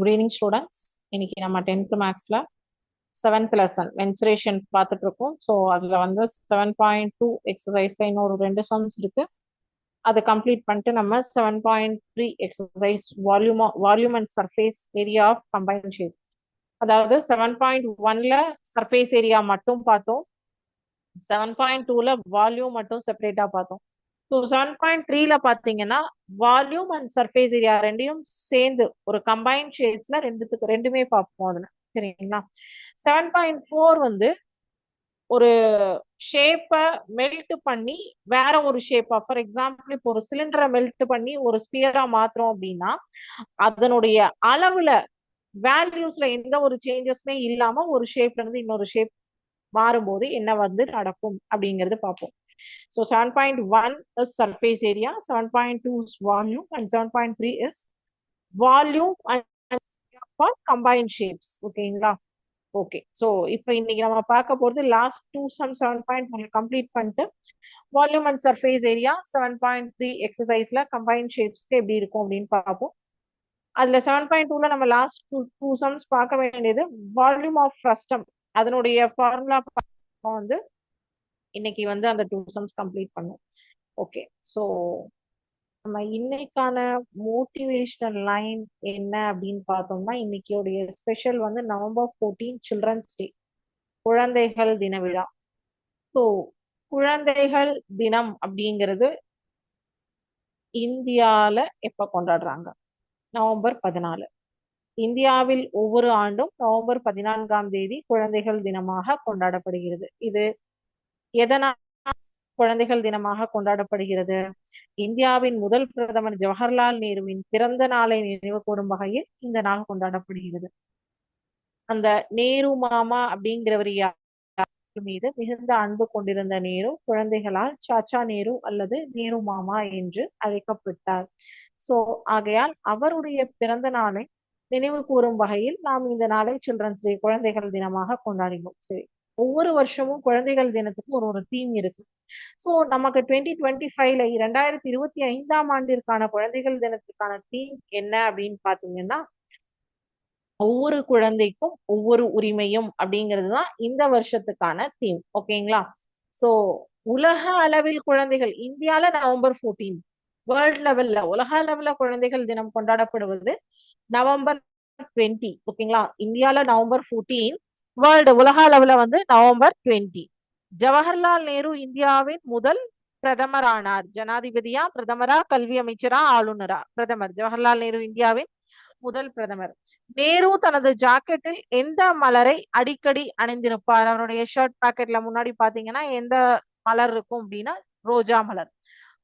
Good evening, students. இன்னைக்கு நம்ம 10th மேக்ஸ்ல 7th லெசன் மென்சுரேஷன் பார்த்துட்டு இருக்கோம். ஸோ அதில் வந்து 7.2 எக்ஸசைஸ்ல இன்னொரு 2 சம்ஸ் இருக்கு. அதை கம்ப்ளீட் பண்ணிட்டு நம்ம 7.3 exercise volume and surface area of combined shape, அதாவது 7.1ல சர்ஃபேஸ் ஏரியா மட்டும் பார்த்தோம், 7.2ல வால்யூம் மட்டும் செப்பரேட்டா பார்த்தோம். ஸோ 7.3ல பார்த்தீங்கன்னா வால்யூம் அண்ட் சர்ஃபேஸ் ஏரியா ரெண்டையும் சேர்ந்து ஒரு கம்பைன்ட் ஷேப்ஸ்ல ரெண்டுமே பார்ப்போம் அதுல. சரிங்களா? 7.4 வந்து ஒரு ஷேப்பை மெல்ட் பண்ணி வேற ஒரு ஷேப்பா, ஃபார் எக்ஸாம்பிள் இப்போ ஒரு சிலிண்டரை மெல்ட் பண்ணி ஒரு ஸ்பியரா மாத்துறோம் அப்படின்னா அதனுடைய அளவுல வேல்யூஸ்ல எந்த ஒரு சேஞ்சஸுமே இல்லாம ஒரு ஷேப்ல இருந்து இன்னொரு ஷேப் மாறும்போது என்ன வந்து நடக்கும் அப்படிங்கிறது பார்ப்போம். So 7.1 is surface area, 7.2 is volume, and 7.3 is volume and for combined shapes. ஓகேங்களா? ஓகே. ஸோ இப்போ இன்னைக்கு நம்ம பார்க்க போகிறது லாஸ்ட் 2 சம் 7.1 கம்ப்ளீட் பண்ணிட்டு வால்யூம் அண்ட் சர்ஃபேஸ் ஏரியா 7.3 எக்ஸசைஸ்ல கம்பைன்ட் ஷேப்ஸ்க்கு எப்படி இருக்கும் அப்படின்னு பார்ப்போம். அதுல 7.2ல நம்ம லாஸ்ட் டூ சம்ஸ் பார்க்க வேண்டியது வால்யூம் ஆஃப் ஃப்ரஸ்டம், அதனுடைய ஃபார்முலா வந்து இன்னைக்கு வந்து அந்த 2 சம்ஸ் கம்ப்ளீட் பண்ணும். ஓகே. ஸோ நம்ம இன்னைக்கான மோட்டிவேஷனல் லைன் என்ன அப்படின்னு பார்த்தோம்னா, இன்னைக்குடைய ஸ்பெஷல் வந்து November 14 சில்ட்ரன்ஸ் டே, குழந்தைகள் தின விழா. ஸோ குழந்தைகள் தினம் அப்படிங்கிறது இந்தியால எப்ப கொண்டாடுறாங்க? நவம்பர் 14. இந்தியாவில் ஒவ்வொரு ஆண்டும் நவம்பர் 14ஆம் தேதி குழந்தைகள் தினமாக கொண்டாடப்படுகிறது. இது எதனால் குழந்தைகள் தினமாக கொண்டாடப்படுகிறது? இந்தியாவின் முதல் பிரதமர் ஜவஹர்லால் நேருவின் பிறந்த நாளை நினைவு கூறும் வகையில் இந்த நாள் கொண்டாடப்படுகிறது. அந்த நேரு மாமா அப்படிங்கிறவர் மீது மிகுந்த அன்பு கொண்டிருந்த நேரு குழந்தைகளால் சாச்சா நேரு அல்லது நேரு மாமா என்று அழைக்கப்பட்டார். சோ ஆகையால் அவருடைய பிறந்த நாளை நினைவு கூறும் வகையில் நாம் இந்த நாளை சில்ட்ரன்ஸ் டே, குழந்தைகள் தினமாக கொண்டாடினோம். சரி, ஒவ்வொரு வருஷமும் குழந்தைகள் தினத்துக்கு ஒரு தீம் இருக்கு. ஸோ நமக்கு 2025ல 2025ஆம் ஆண்டிற்கான குழந்தைகள் தினத்துக்கான தீம் என்ன அப்படின்னு பாத்தீங்கன்னா, ஒவ்வொரு குழந்தைக்கும் ஒவ்வொரு உரிமையும் அப்படிங்கிறது தான் இந்த வருஷத்துக்கான தீம். ஓகேங்களா? ஸோ உலக அளவில் குழந்தைகள், இந்தியால நவம்பர் 14, வேர்ல்ட் லெவல்ல உலக அளவுல குழந்தைகள் தினம் கொண்டாடப்படுவது நவம்பர் 20. ஓகேங்களா? இந்தியால நவம்பர் 14, வேர்ல்டு உலக அளவுல வந்து நவம்பர் 20. ஜவஹர்லால் நேரு இந்தியாவின் முதல் பிரதமர் ஆனார். ஜனாதிபதியா, பிரதமரா, கல்வி அமைச்சரா, ஆளுநரா? பிரதமர். ஜவஹர்லால் நேரு இந்தியாவின் முதல் பிரதமர். நேரு தனது ஜாக்கெட்டில் எந்த மலரை அடிக்கடி அணிந்திருப்பார்? அவருடைய ஷர்ட் பாக்கெட்ல முன்னாடி பாத்தீங்கன்னா எந்த மலர் இருக்கும் அப்படின்னா ரோஜா மலர்.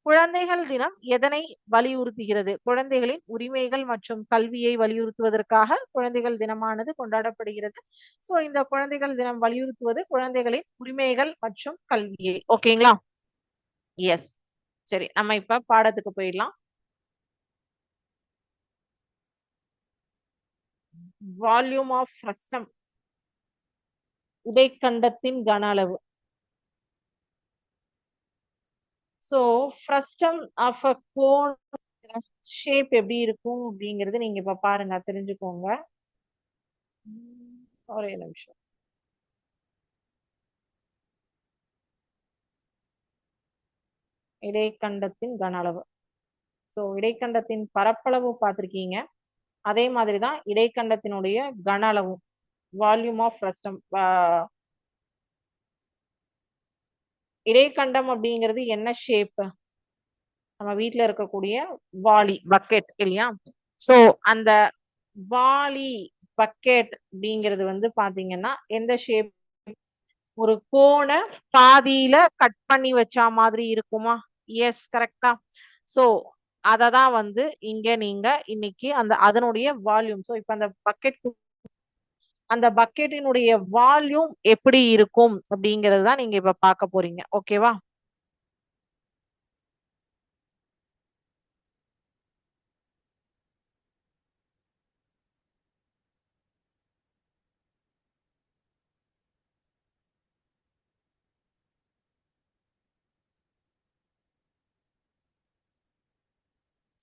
குழந்தைகள் தினம் எதனை வலியுறுத்துகிறது? குழந்தைகளின் உரிமைகள் மற்றும் கல்வியை வலியுறுத்துவதற்காக குழந்தைகள் தினமானது கொண்டாடப்படுகிறது. சோ இந்த குழந்தைகள் தினம் வலியுறுத்துவது குழந்தைகளின் உரிமைகள் மற்றும் கல்வியை. ஓகேங்களா? எஸ். சரி, நம்ம இப்ப பாடத்துக்கு போயிடலாம். வால்யூம் ஆஃப் ஃப்ரஸ்டம், இடைக்கண்டத்தின் கன அளவு. So frustum of a cone shape எப்படி இருக்கும் அப்படிங்கறது நீங்க இப்ப பாருங்க, தெரிஞ்சுக்கோங்க. ஒரே நிமிஷம். இடைக்கண்டத்தின் கன அளவு. ஸோ இடைக்கண்டத்தின் பரப்பளவு பார்த்திருக்கீங்க, அதே மாதிரிதான் இடைக்கண்டத்தினுடைய கன அளவு, வால்யூம் ஆஃப் ஃப்ரஸ்டம். இடைக்கண்டம் அப்படிங்கிறது என்ன ஷேப்? நம்ம வீட்டுல இருக்கக்கூடிய வாளி, பக்கெட் இல்லையா? சோ அந்த வாளி பக்கெட் அப்படிங்கிறது வந்து பாத்தீங்கன்னா எந்த ஷேப்? ஒரு கோண பாதியில கட் பண்ணி வச்சா மாதிரி இருக்குமா? எஸ், கரெக்டா. சோ அததான் வந்து இங்க நீங்க இன்னைக்கு அதனுடைய வால்யூம். சோ இப்ப அந்த பக்கெட்டினுடைய வால்யூம் எப்படி இருக்கும் அப்படிங்கிறது தான் நீங்க இப்ப பார்க்க போறீங்க. ஓகேவா?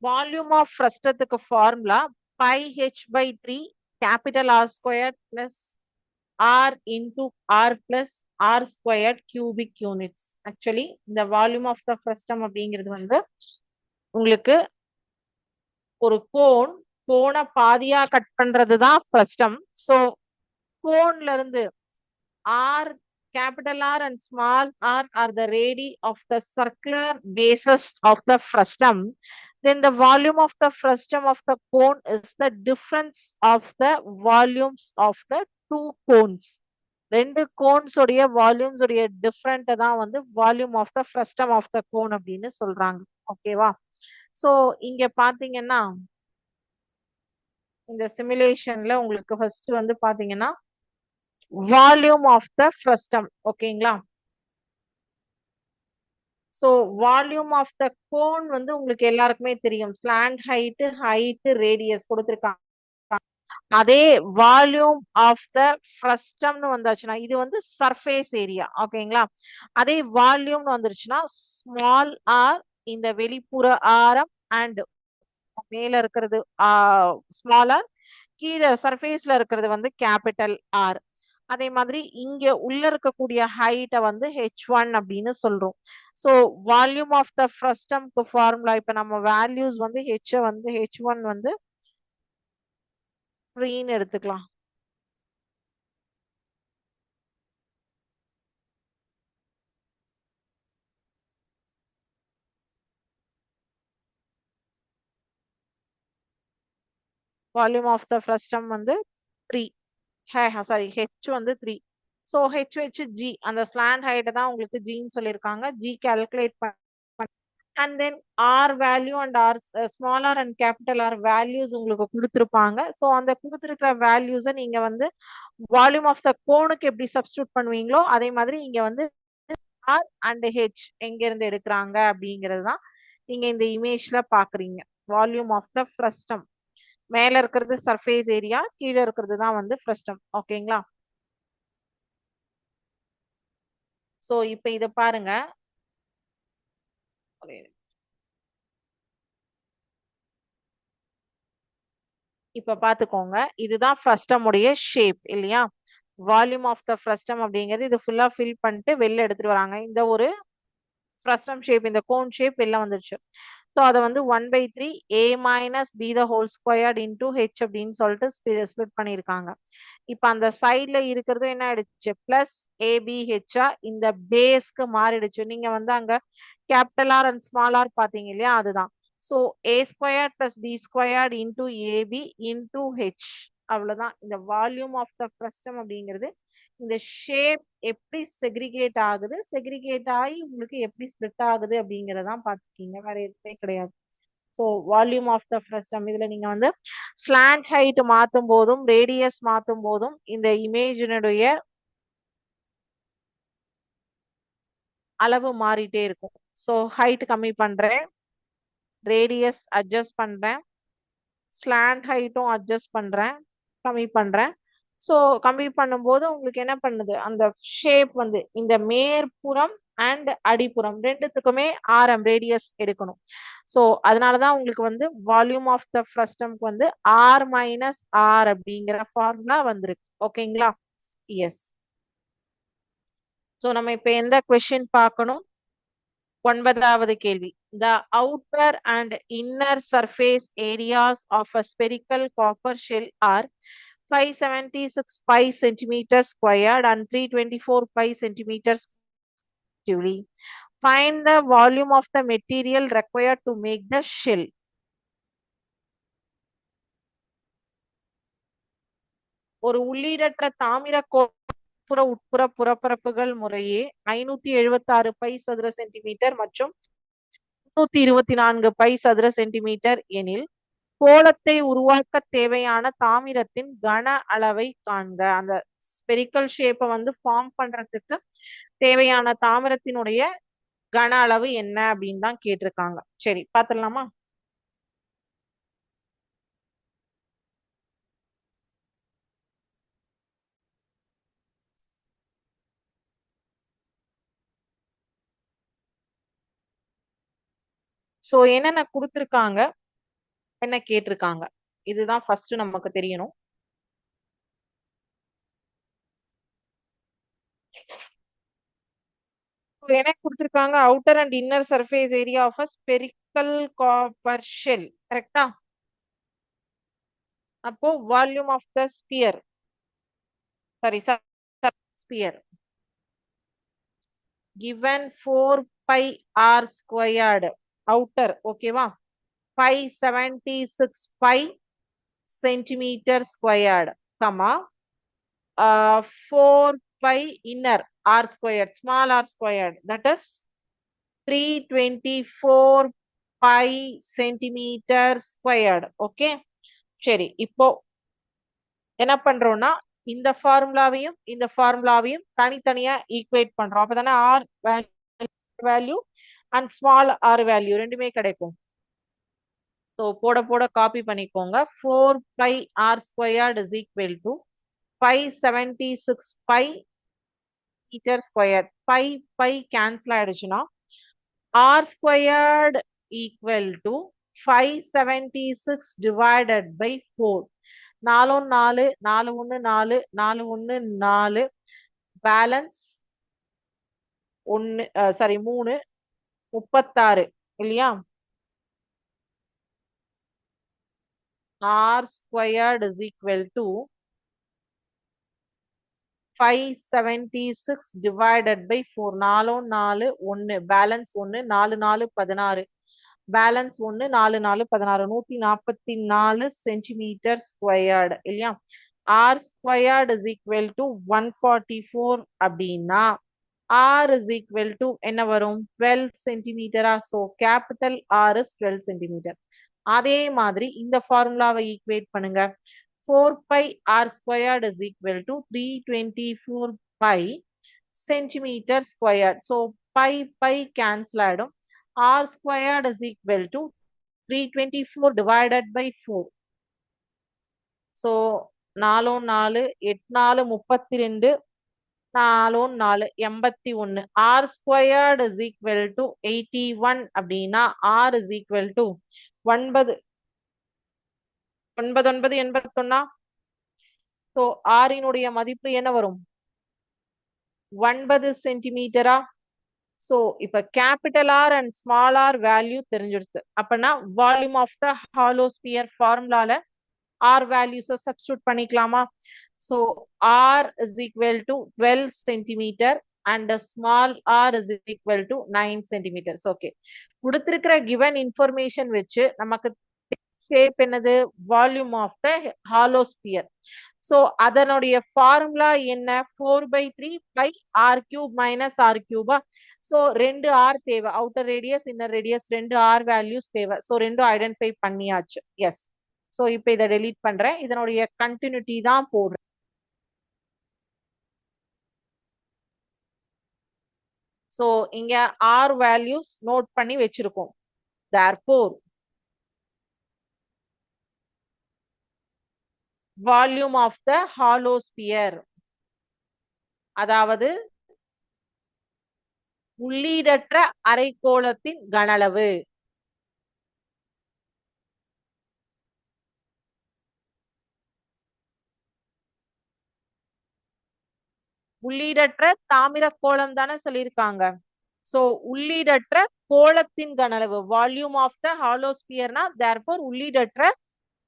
வால்யூம் ஆஃப் ஃப்ரஸ்டத்துக்கு formula pi h by 3 capital R squared plus R into R plus R squared cubic units. Actually, இந்த volume of the frustum அப்படிங்கிறது வந்து உங்களுக்கு ஒரு கோண பாதியா கட் பண்றதுதான் frustum. So, கோன்ல இருந்து R, capital R and small r are the radii of the circular bases of the frustum. Then the volume of the frustum of the cone is the difference of the volumes of the two cones. ரெண்டு cones உடைய volumes உடைய different தான் வந்து volume of the frustum of the cone அப்படின்னு சொல்றாங்க. ஓகேவா? So இங்க பாத்தீங்கன்னா இந்த சிமுலேஷன்ல உங்களுக்கு ஃபர்ஸ்ட் வந்து பாத்தீங்கன்னா வால்யூம் ஆஃப் த ஃப்ரஸ்டம். ஓகேங்களா? So volume of the cone வந்து உங்களுக்கு எல்லாருக்குமே தெரியும். ஸ்லாண்ட் ஹைட் ரேடியஸ் கொடுத்திருக்காங்க. அதே வால்யூம் ஆஃப் த ஃப்ரஸ்டம்னு வந்தாச்சுன்னா இது வந்து சர்ஃபேஸ் ஏரியா. ஓகேங்களா? அதே வால்யூம்னு வந்துருச்சுன்னா ஸ்மால் ஆர் இந்த வெளிப்புற ஆரம் அண்ட் மேல இருக்கிறது ஸ்மால் ஆர், கீழே சர்ஃபேஸ்ல இருக்கிறது வந்து கேபிட்டல் ஆர். அதே மாதிரி இங்க உள்ள இருக்கக்கூடிய ஹைட்டை வந்து h1 அப்படின்னு சொல்றோம். சோ வால்யூம் ஆஃப் த ஃப்ரஸ்டம்க்கு ஃபார்முலா இப்ப நம்ம வேல்யூஸ் வந்து h1 வந்து 3ன்னு எடுத்துக்கலாம். வால்யூம் ஆஃப் த ஃப்ரஸ்டம் வந்து 3. சாரி h வந்து 3. ஸோ HHG அந்த ஸ்லாண்ட் ஹைட்டை தான் உங்களுக்கு ஜின்னு சொல்லியிருக்காங்க. ஜி கால்குலேட் பண்ண and then r value and r small r and capital r values உங்களுக்கு கொடுத்துருப்பாங்க. ஸோ அந்த கொடுத்துருக்கிற வேல்யூஸை நீங்க வந்து வால்யூம் ஆஃப் த கோனுக்கு எப்படி சப்ஸ்டியூட் பண்ணுவீங்களோ அதே மாதிரி இங்க வந்து ஆர் அண்ட் ஹெச் எங்க இருந்து எடுக்கிறாங்க அப்படிங்கிறது தான் நீங்க இந்த இமேஜ்ல பாக்குறீங்க. வால்யூம் ஆஃப் த ஃப்ரஸ்டம் மேல இருக்கிறது சர்ஃபேஸ் ஏரியா, கீழே இருக்கிறது தான் வந்து ஃப்ரஸ்டம். ஓகேங்களா? சோ இப்ப இத பாருங்க. இப்ப பாத்துக்கோங்க, இதுதான் ஃப்ரஸ்டம் உடைய ஷேப் இல்லையா? வால்யூம் ஆஃப் த ஃப்ரஸ்டம் அப்படிங்கிறது இது ஃபுல்லா ஃபில் பண்ணிட்டு வெளில எடுத்துட்டு வராங்க. இந்த ஒரு ஃப்ரஸ்டம் ஷேப், இந்த கோன் ஷேப் வெளில வந்துருச்சு. ஸோ அதை வந்து 1/3 a minus b the whole squared into h அப்படின்னு சொல்லிட்டு ஸ்பிளிட் பண்ணியிருக்காங்க. இப்ப அந்த சைட்ல இருக்கிறது என்ன ஆயிடுச்சு? பிளஸ் ஏபிஹெச்ஆ இந்த பேஸ்க்கு மாறிடுச்சு. நீங்க வந்து அங்க capital R and small R பாத்தீங்க இல்லையா? அதுதான். So A square plus B square into AB into H. அவ்வளவுதான். இந்த வால்யூம் ஆஃப் த ஃப்ரஸ்டம் அப்படிங்கிறது இந்த ஷேப் எப்படி செக்ரிகேட் ஆகுது, செக்ரிகேட் ஆகி உங்களுக்கு எப்படி ஸ்ப்ளிட் ஆகுது அப்படிங்கறதான் பாத்துக்கீங்க, வேற எதுவுமே கிடையாது. So volume of the frustum இதுல நீங்க வந்து ஸ்லாண்ட் ஹைட் மாத்தும் போதும் ரேடியஸ் மாத்தும் போதும் இந்த இமேஜினுடைய அளவு மாறிட்டே இருக்கும். ஸோ ஹைட் கம்மி பண்றேன், ரேடியஸ் அட்ஜஸ்ட் பண்றேன், ஸ்லாண்ட் ஹைட்டும் அட்ஜஸ்ட் பண்றேன், கம்மி பண்றேன். ஸோ கம்மி பண்ணும்போது உங்களுக்கு என்ன பண்ணுது? அந்த ஷேப் வந்து இந்த மேற்புறம் அண்ட் அடிப்புறம் ரெண்டுத்துக்குமே ஆரம் ரேடியஸ் எடுக்கணும். ஸோ அதனாலதான் உங்களுக்கு வந்து வால்யூம் ஆஃப் த ஃப்ரஸ்டம்க்கு வந்து ஆர் மைனஸ் ஆர் அப்படிங்கிற ஃபார்முலா வந்திருக்கு. ஓகேங்களா? எஸ். ஸோ நம்ம இப்ப எந்த கொஸ்டின் பார்க்கணும்? 9வது கேள்வி. The outer and inner surface areas of a spherical copper shell are 576 pi centimeters squared and 324 pi centimeters respectively. Find the volume of the material required to make the shell. ஒரு உள்ளீடற்ற தாமிர கோப்புற உட்புற புறப்பரப்புகள் முறையே 576 by சதுர centimetre மற்றும் 324 by சதுர centimetre எனில் கோளத்தை உருவாக்க தேவையான தாமிரத்தின் கன அளவை காண்க. அந்த ஸ்பெரிக்கல் ஷேப்பை வந்து ஃபார்ம் பண்றதுக்கு தேவையான தாமிரத்தினுடைய கன அளவு என்ன அப்படின்னு தான் கேட்டிருக்காங்க. சரி பாத்துடலாமா? சோ என்னென்ன கொடுத்திருக்காங்க, என்ன கேட்டிருக்காங்க? இதுதான் ஃபர்ஸ்ட் நமக்கு தெரியணும். என்ன கொடுத்திருக்காங்க? Outer and inner surface area of a spherical copper shell. கரெக்டா? அப்போ volume of the sphere, sorry sphere given 4 pi r squared outer, ஓகேவா? 576 pi centimeter squared, comma 4 pi inner r squared, small r squared, that is 324 pi centimeter squared. Okay, சரி. இப்போ என்ன பண்றோம்னா இந்த ஃபார்முலாவையும் தனித்தனியா equate பண்றோம். அப்பதானே r value and small r value ரெண்டுமே கிடைக்கும். ஸோ போட போட காப்பி பண்ணிக்கோங்க. 4 pi r squared is equal to 576 pi meter squared. pi cancel ஆயிடுச்சுன்னா r squared equal to 576 divided by 4. 4 4 4 1 4 4 1 4 balance 1 sorry 3 36 இல்லையா? r squared is equal to 576 divided by 4. 4 4 1 balance 1 4 4 16 balance 1 4 4 16 144 centimetre squared இல்லையா? r squared is equal to 144 அப்படின்னா r is equal to என்ன வரும்? 12 சென்டிமீட்டரா? So capital R is 12 centimetre. அதே மாதிரி இந்த ஃபார்முலாவை ஈக்குவேட் பண்ணுங்க. 4 pi r squared is equal to 324 pi centimeter squared. So pi cancel ஆயிடும். r squared is equal to 324 divided by 4. So 4 4 8 4 32 4 4 81. r squared is equal to 81 அப்படின்னா r is equal to 9 9 9 81. So r இனுடைய மதிப்பு என்ன வரும்? 9 சென்டிமீட்டரா? So இப்ப capital R and small r value தெரிஞ்சிருச்சு. அப்பனா volume of the hollow sphere ஃபார்முலால R வேல்யூஸை சப்ஸ்டியூட் பண்ணிக்கலாமா? So R is equal to 12 centimetre and small r is equal to 9 centimeters. Okay. கொடுத்திருக்கிற given information வச்சு நமக்கு ஷேப் என்னது? Volume of the hollow sphere. So அதனுடைய ஃபார்முலா என்ன? 4/3 pi r cube minus r cube. So 2 r தேவை. Outer radius inner radius 2 r values தேவை. So 2 identify பண்ணியாச்சு. Yes. So இப்போ இதை டெலீட் பண்றேன். இதனுடைய கண்டினியூட்டி தான் போடுறேன். ஸோ இங்க r வேல்யூஸ் நோட் பண்ணி வச்சிருக்கோம். therefore volume of the hollow sphere, அதாவது உள்ளீடற்ற அரைக்கோளத்தின் கனளவு, உள்ளீடற்ற தாமிர கோளம் தானே சொல்லியிருக்காங்க. சோ உள்ளீடற்ற கோளத்தின் கனளவு வால்யூம் ஆஃப் த ஹாலோ ஸ்பியர்னா therefore உள்ளீடற்ற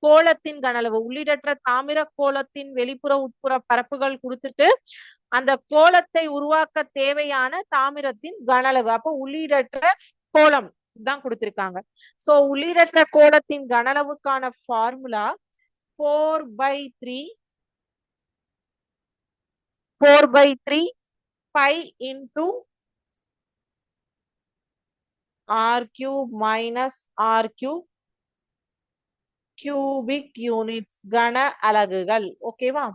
கோளத்தின் கனளவு. உள்ளீடற்ற தாமிர கோளத்தின் வெளிப்புற உட்புற பரப்புகள் கொடுத்துட்டு அந்த கோளத்தை உருவாக்க தேவையான தாமிரத்தின் கனளவு. அப்போ உள்ளீடற்ற கோளம் தான் கொடுத்திருக்காங்க. சோ உள்ளீடற்ற கோளத்தின் கனளவுக்கான formula 4/3 pi into r cube minus r cube cubic units, கன அலகுகள். ஓகேவா?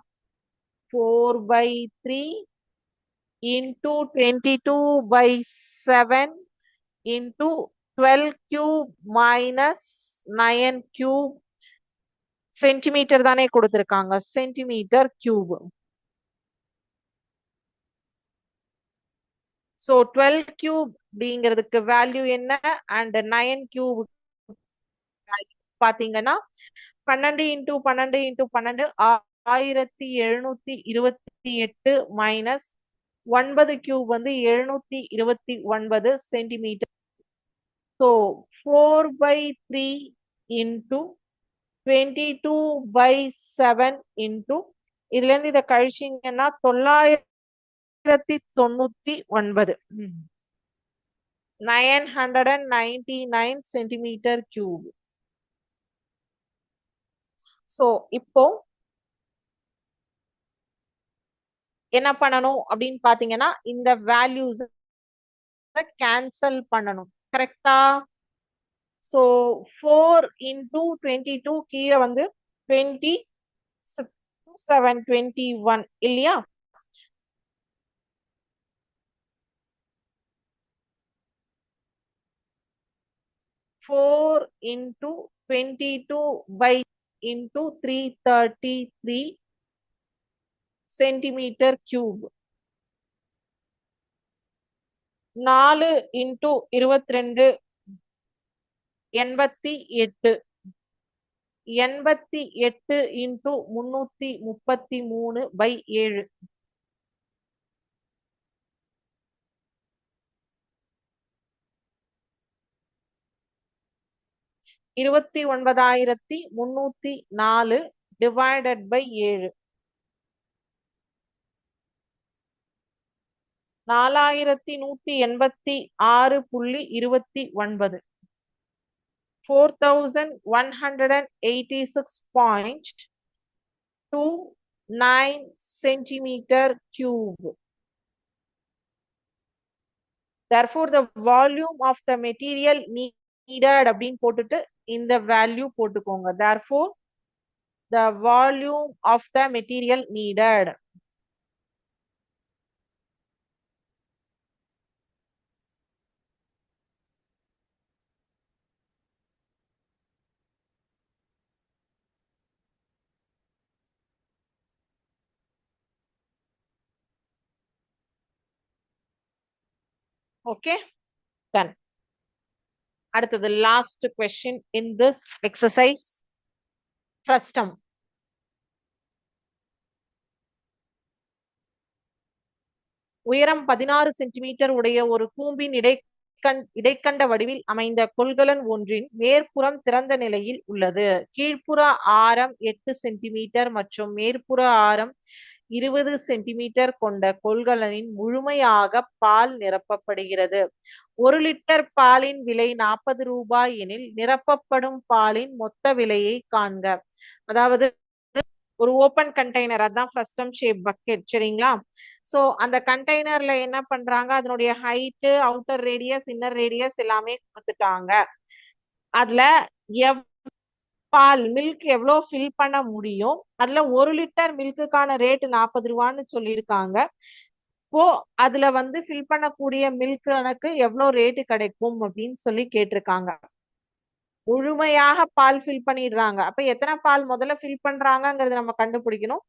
4/3 into 22/7 into 12 cube minus 9 cube centimetre தானே கொடுத்திருக்காங்க. Centimetre cube. சோ 12 கியூப் அப்படிங்கிறதுக்கு வேல்யூ என்ன? அண்ட் 9 கியூப் பாத்தீங்கன்னா 12 இன்டூ 12 இன்டூ 12 1728 மைனஸ் 9 கியூப் வந்து 729 சென்டிமீட்டர். ஸோ 4/3 இன்டூ 22/7 இன்டூ இதுல இருந்து இதை கழிச்சீங்கன்னா 999 999 சென்டிமீட்டர் கியூப். சோ இப்போ என்ன பண்ணணும் அப்படின்னு பாத்தீங்கன்னா இந்த வேல்யூஸ் கேன்சல் பண்ணணும். கரெக்டா? சோ 4 இன்டூ 22 கீழே வந்து 20 7 21 இல்லையா? Four into 22 into 333 centimetre cube. 4 into 22 88. 88 into 333/7. 29,304 divided by 7. 4186.29. 4186.29 centimeter cube. Therefore, the volume of the material needed அப்படின்னு போட்டுட்டு இந்த வேல்யூ போட்டுக்கோங்க. Therefore, the volume of the material needed. Okay, done. அடுத்தது last question in this exercise. Frustum. உயரம் 16 centimetre உடைய ஒரு கூம்பின் இடைக்கண்ட வடிவில் அமைந்த கொள்கலன் ஒன்றின் மேற்புறம் திறந்த நிலையில் உள்ளது. கீழ்ப்புற ஆரம் 8 சென்டிமீட்டர் மற்றும் மேற்புற ஆரம் 20 சென்டிமீட்டர் கொண்ட கொள்கலனின் முழுமையாக பால் நிரப்பப்படுகிறது. 1 லிட்டர் பாலின் விலை 40 ரூபாய் எனில் நிரப்பப்படும் பாலின் மொத்த விலையை காண்க. அதாவது ஒரு ஓபன் கண்டெய்னர், அதான் ஃப்ரஸ்டம் ஷேப் பக்கெட். சரிங்களா? சோ அந்த கண்டெய்னர்ல என்ன பண்றாங்க, அதனுடைய height, outer radius, inner radius எல்லாமே கொடுத்துட்டாங்க. அதுல பால் மில்க் எவ்வளவு ஃபில் பண்ண முடியும், அதுல 1 லிட்டர் மில்க்குக்கான ரேட் 40 ரூபான்னு சொல்லியிருக்காங்க. இப்போ அதுல வந்து ஃபில் பண்ணக்கூடிய மில்க் எனக்கு எவ்வளவு ரேட்டு கிடைக்கும் அப்படின்னு சொல்லி கேட்டிருக்காங்க. முழுமையாக பால் ஃபில் பண்ணிடுறாங்க. அப்ப எத்தனை பால் முதல்ல ஃபில் பண்றாங்கிறத நம்ம கண்டுபிடிக்கணும்.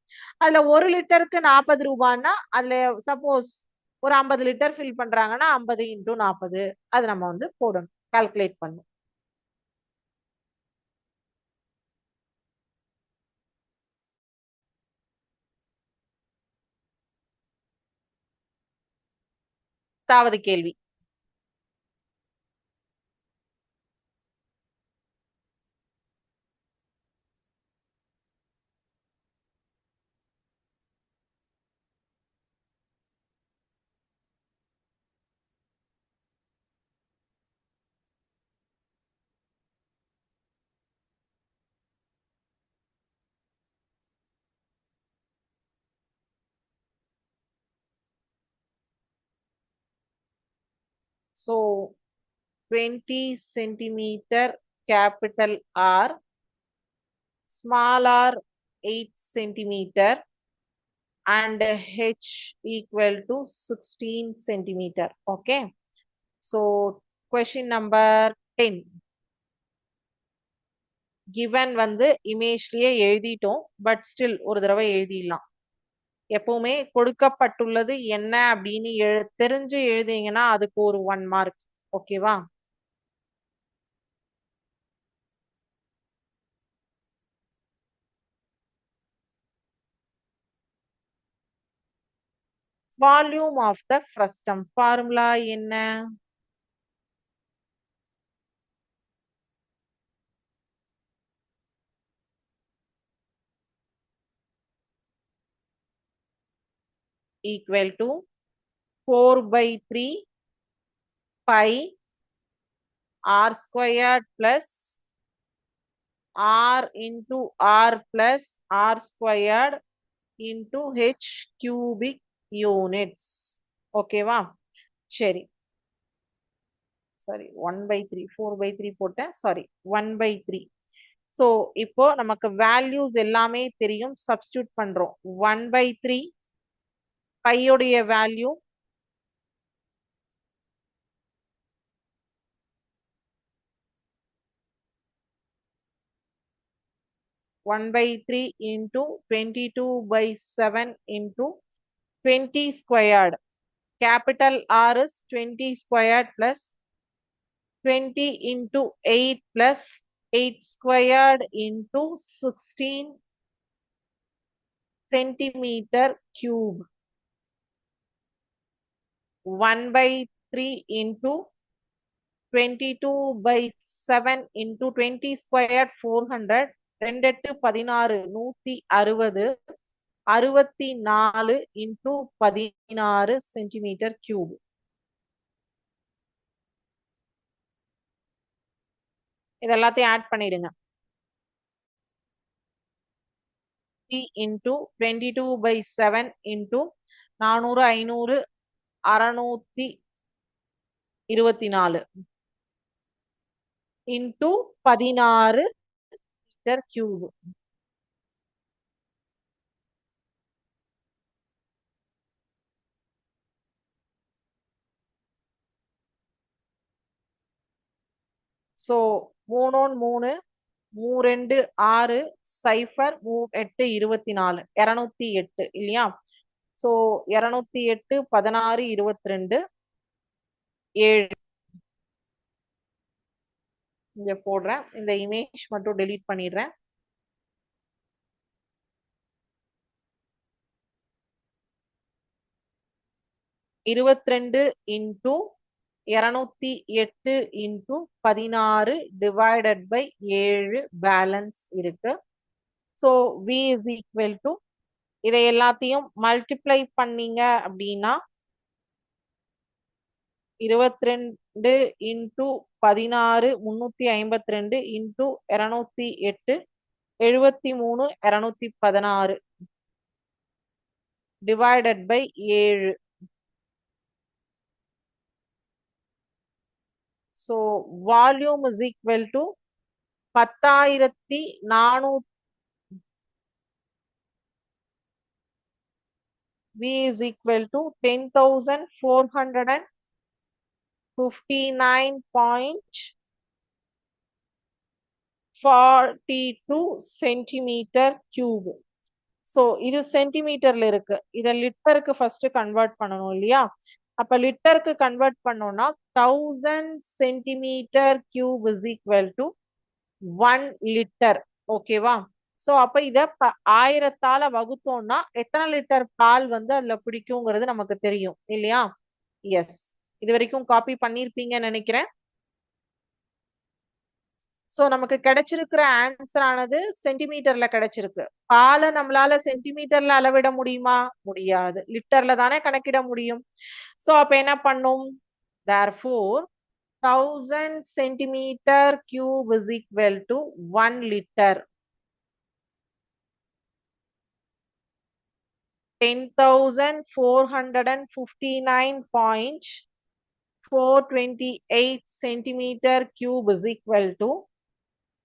அதுல 1 லிட்டருக்கு 40 ரூபான்னா அதுல சப்போஸ் ஒரு 50 லிட்டர் ஃபில் பண்றாங்கன்னா 50 இன்டூ 40 அது நம்ம வந்து போடணும், கால்குலேட் பண்ணணும். தாவது கேள்வி. So 20 centimeter capital R, small r 8 centimeter and H equal to 16 centimeter. Okay. So question number 10. Given வந்து இமேஜ்லயே எழுதிட்டோம், பட் ஸ்டில் ஒரு தடவை எழுதிடலாம். எப்பவுமே கொடுக்கப்பட்டுள்ளது என்ன அப்படின்னு தெரிஞ்சு எழுதிங்கன்னா அதுக்கு ஒரு 1 மார்க். ஓகேவா? Volume of the frustum formula என்ன? equal to 4/3 pi r squared plus r into r plus r squared into h cubic units. ஓகேவா? சரி, சாரி 1/3 4/3 போட்டேன், சாரி 1/3. ஸோ இப்போ நமக்கு வேல்யூஸ் எல்லாமே தெரியும், சப்ஸ்டியூட் பண்றோம். 1/3 பையோடைய value 1/3 into 22/7 into 20 squared. Capital R is 20 squared plus 20 into 8 plus 8 squared into 16 centimeter cube. 1/3 into 22/7 into 20 squared 400. 2 8 16 160 64 into 16 centimetre cube. இது எல்லாத்தையும் ஆட் பண்ணிடுங்க. into 22/7 into 400 500 624 into 16 metre cube. So 3 3 3 2 6 0 8 24 208 இல்லையா? So 208 16 22 7. இங்க போடுறேன், இந்த இமேஜ் மட்டும் delete பண்ணிடுறேன். இருபத்திரெண்டு into 208 into 16 divided by 7 balance இருக்கு. So V is equal to இதை எல்லாத்தையும் மல்டிப்ளை பண்ணீங்க அப்படின்னா 22 into 16 352 into 208 73 216 divided by 7. So volume is equal to 10,400. V is equal to 10,459.42 centimetre cube. So இது சென்டிமீட்டர்ல இருக்கு, இதை லிட்டருக்கு ஃபர்ஸ்ட் கன்வெர்ட் பண்ணணும் இல்லையா? அப்ப லிட்டருக்கு கன்வெர்ட் பண்ணோம்னா 1000 centimetre cube is equal to 1 litre. ஓகேவா? சோ அப்ப இத 1000ஆல வகுத்தோம்னா எத்தனை லிட்டர் பால் வந்து அதுல பிடிக்குங்கிறது நமக்கு தெரியும் இல்லையா? எஸ், இது வரைக்கும் காப்பி பண்ணிருப்பீங்கன்னு நினைக்கிறேன். சோ நமக்கு கிடைச்சிருக்கிற ஆன்சர் ஆனது சென்டிமீட்டர்ல கிடைச்சிருக்கு. பாலை நம்மளால சென்டிமீட்டர்ல அளவிட முடியுமா? முடியாது, லிட்டர்ல தானே கணக்கிட முடியும். சோ அப்ப என்ன பண்ணும்? therefore 1000 centimetre cube is equal to 1 liter. 10,459.428 centimeter cube is equal to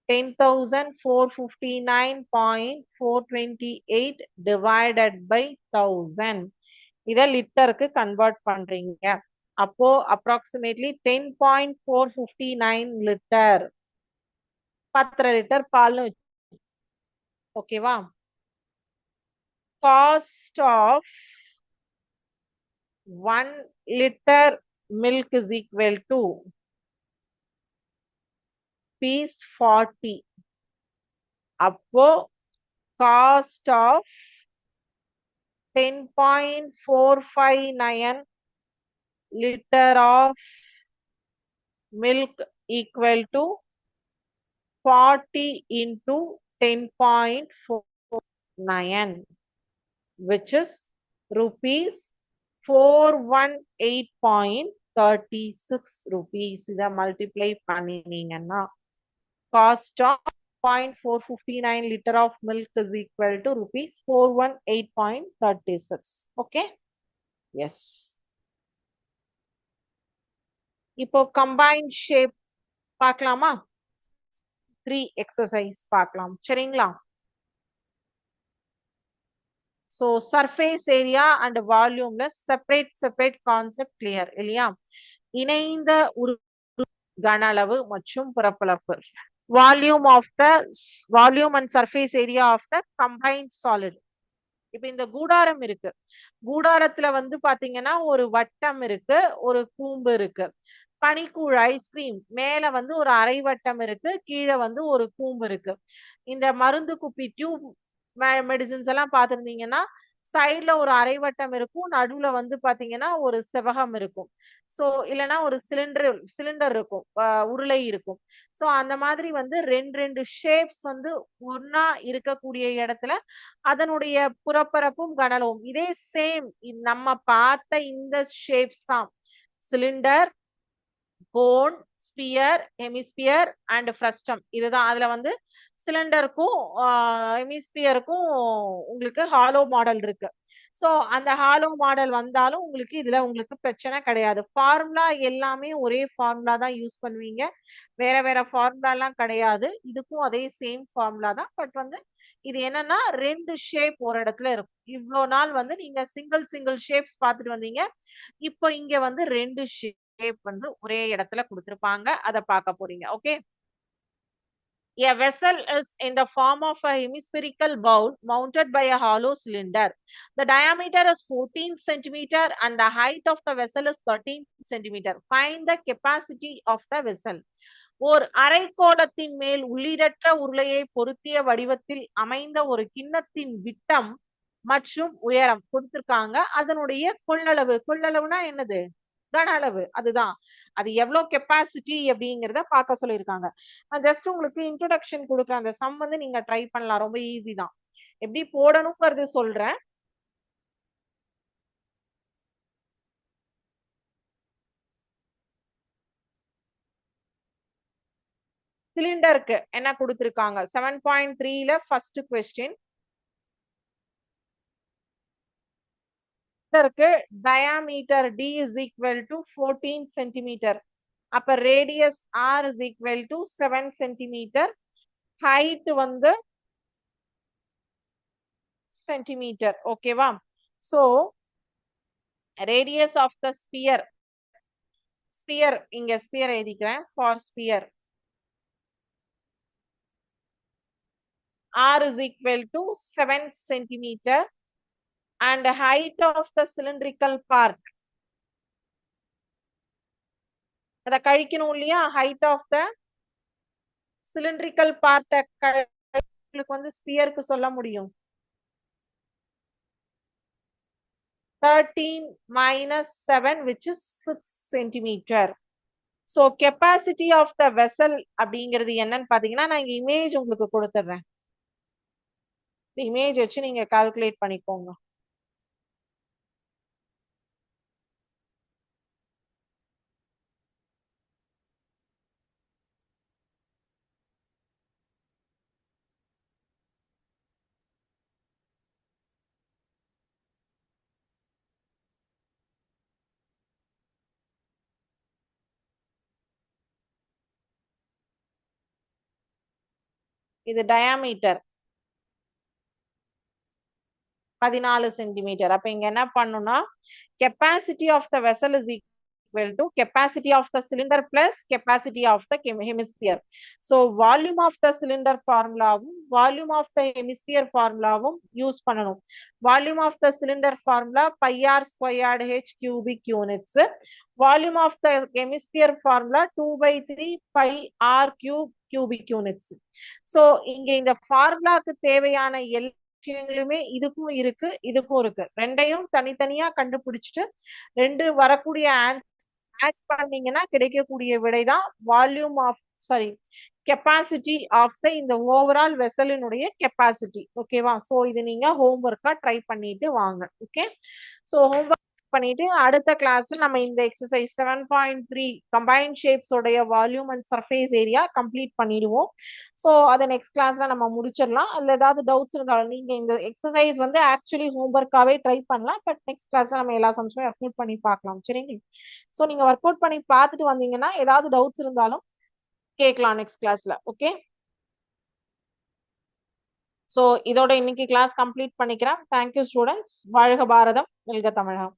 10,459.428 divided by 1000. இத லிட்டருக்கு கன்வெர்ட் பண்றீங்க. அப்போ approximately 10.459 லிட்டர், 10 லிட்டர் பால்னு. ஓகேவா? Cost of 1 liter milk is equal to rupees 40. அப்போ cost of 10.459 liter of milk equal to 40 into 10.49, which is rupees 418.36 rupees. இதை multiply பண்ணினீங்கன்னா cost of 0.459 liter of milk is equal to rupees 418.36. Okay? Yes. இப்போ combined shape பார்க்கலாமா? 3 exercise பார்க்கலாம். சரிங்களா? So surface area and volume separate concept clear இல்லையா? இணைந்த கன அளவு மற்றும் பரப்பளவு. Volume and surface area of the combined solid. இப்ப இந்த கூடாரம் இருக்கு. கூடாரத்துல வந்து பாத்தீங்கன்னா ஒரு வட்டம் இருக்கு, ஒரு கூம்பு இருக்கு. பனிக்கூழ் ஐஸ்கிரீம் மேல வந்து ஒரு அரை வட்டம் இருக்கு, கீழே வந்து ஒரு கூம்பு இருக்கு. இந்த மருந்து குப்பி டியூப் மெடிசின்ஸ் எல்லாம் பாத்திருந்தீங்கன்னா சைட்ல ஒரு அரை வட்டம் இருக்கும், நடுவுல வந்து பாத்தீங்கன்னா ஒரு செவகம் இருக்கும். சோ இல்லைன்னா ஒரு சிலிண்டர் இருக்கும், உருளை இருக்கும். சோ அந்த மாதிரி வந்து ரெண்டு ஷேப்ஸ் வந்து ஒன்னா இருக்கக்கூடிய இடத்துல அதனுடைய புறப்பரப்பும் கனளவும் இதே சேம் நம்ம பார்த்த இந்த ஷேப்ஸ் தான். Cylinder, cone, sphere, hemisphere and frustum. இதுதான். அதுல வந்து சிலிண்டருக்கும் ஹெமிஸ்பியருக்கும் உங்களுக்கு ஹாலோ மாடல் இருக்கு. சோ அந்த ஹாலோ மாடல் வந்தாலும் உங்களுக்கு இதுல உங்களுக்கு பிரச்சனை கிடையாது. ஃபார்முலா எல்லாமே ஒரே ஃபார்முலா தான் யூஸ் பண்ணுவீங்க, வேற ஃபார்முலா எல்லாம் கிடையாது. இதுக்கும் அதே சேம் ஃபார்முலா தான். பட் வந்து இது என்னன்னா ரெண்டு ஷேப் ஒரு இடத்துல இருக்கும். இவ்வளவு நாள் வந்து நீங்க சிங்கிள் ஷேப்ஸ் பார்த்துட்டு வந்தீங்க. இப்போ இங்க வந்து ரெண்டு ஷேப் வந்து ஒரே இடத்துல கொடுத்திருப்பாங்க, அதை பார்க்க போறீங்க. Okay. A vessel is in the form of a hemispherical bowl mounted by a hollow cylinder. The diameter is 14 centimeter and the height of the vessel is 13 centimeter. Find the capacity of the vessel. ஓர் அரைக்கோளத்தின் மேல் உள்ளீடற்ற உருளையை பொருத்திய வடிவத்தில் அமைந்த ஒரு கிண்ணத்தின் விட்டம் மற்றும் உயரம் கொடுத்திருக்காங்க. அதனுடைய கொள்ளளவுனா என்னது? கன அளவு. அதுதான். அது எவ்வளவு கெப்பாசிட்டி அப்படிங்கிறத பார்க்க சொல்லியிருக்காங்க. நான் ஜஸ்ட் உங்களுக்கு இன்ட்ரோடக்ஷன் கொடுக்குறேன். அந்த சம் வந்து நீங்க ட்ரை பண்ணலாம், ரொம்ப ஈஸி தான். எப்படி போடணுங்கிறது சொல்றேன். சிலிண்டருக்கு என்ன கொடுத்திருக்காங்க? 7.3ல first question. diameter d is equal to 14 centimeter. அப்ப radius r is equal to 7 centimeter. height வந்து centimeter. ஓகேவா? so radius of the sphere இங்க sphere எழுதிக்கிறேன். for sphere r is equal to 7 centimeter and height of the cylindrical part. அத கழிக்கணும் இல்லையா? height of the cylindrical part உங்களுக்கு வந்து ஸ்பியருக்கு சொல்ல முடியும். 13 minus 7 which is 6 centimeter. So capacity of the vessel அப்படிங்கிறது என்னன்னு பாத்தீங்கன்னா நான் இங்க இமேஜ் உங்களுக்கு கொடுத்துறேன். இமேஜ் வச்சு நீங்க கால்குலேட் பண்ணிக்கோங்க. இது டயாமீட்டர் 14 சென்டிமீட்டர். அப்ப இங்க என்ன பண்ணுனா capacity of the vessel is equal to capacity of the cylinder plus capacity of the hemisphere. So volume of the cylinder formulaவும் volume of the hemisphere formulaவும் யூஸ் பண்ணணும். volume of the cylinder formula pi r squared h cubic units. volume of the hemisphere formula 2/3 pi r cube cubic units. So இங்க இந்த ஃபார்முலாக்கு தேவையான விஷயங்களுமே இதுக்கும் இருக்கு இதுக்கும் இருக்கு. ரெண்டையும் தனித்தனியா கண்டுபிடிச்சிட்டு ரெண்டு வரக்கூடிய ஆட் பண்ணீங்கன்னா கிடைக்கக்கூடிய விடைதான் volume of sorry capacity of the இந்த ஓவரால் வெசலினுடைய கெப்பாசிட்டி. ஓகேவா? ஸோ இது நீங்க ஹோம்ஒர்க்கா ட்ரை பண்ணிட்டு வாங்க. ஓகே, ஸோ ஹோம்ஒர்க் பண்ணிட்டு அடுத்த கிளாஸ்ல நம்ம இந்த எக்ஸசைஸ் 7.3 கம்பைன் ஷேப்ஸ் உடைய volume and surface area complete பண்ணிடுவோம். ஸோ அதை நெக்ஸ்ட் கிளாஸ்ல நம்ம முடிச்சிடலாம். அதுல ஏதாவது டவுட்ஸ் இருந்தாலும் நீங்க இந்த எக்ஸசைஸ் வந்து ஆக்சுவலி ஹோம்ஒர்க்காவே ட்ரை பண்ணலாம். பட் நெக்ஸ்ட் கிளாஸ்ல நம்ம எல்லா சம்ஸுமே ஒர்க் அவுட் பண்ணி பார்க்கலாம். சரிங்களா? ஸோ நீங்க ஒர்க் அவுட் பண்ணி பார்த்துட்டு வந்தீங்கன்னா ஏதாவது டவுட்ஸ் இருந்தாலும் கேட்கலாம் நெக்ஸ்ட் கிளாஸ்ல. ஓகே, ஸோ இதோட இன்னைக்கு கிளாஸ் கம்ப்ளீட் பண்ணிக்கிறேன். Thank you students. வாழ்க பாரதம், வெல்க தமிழகம்.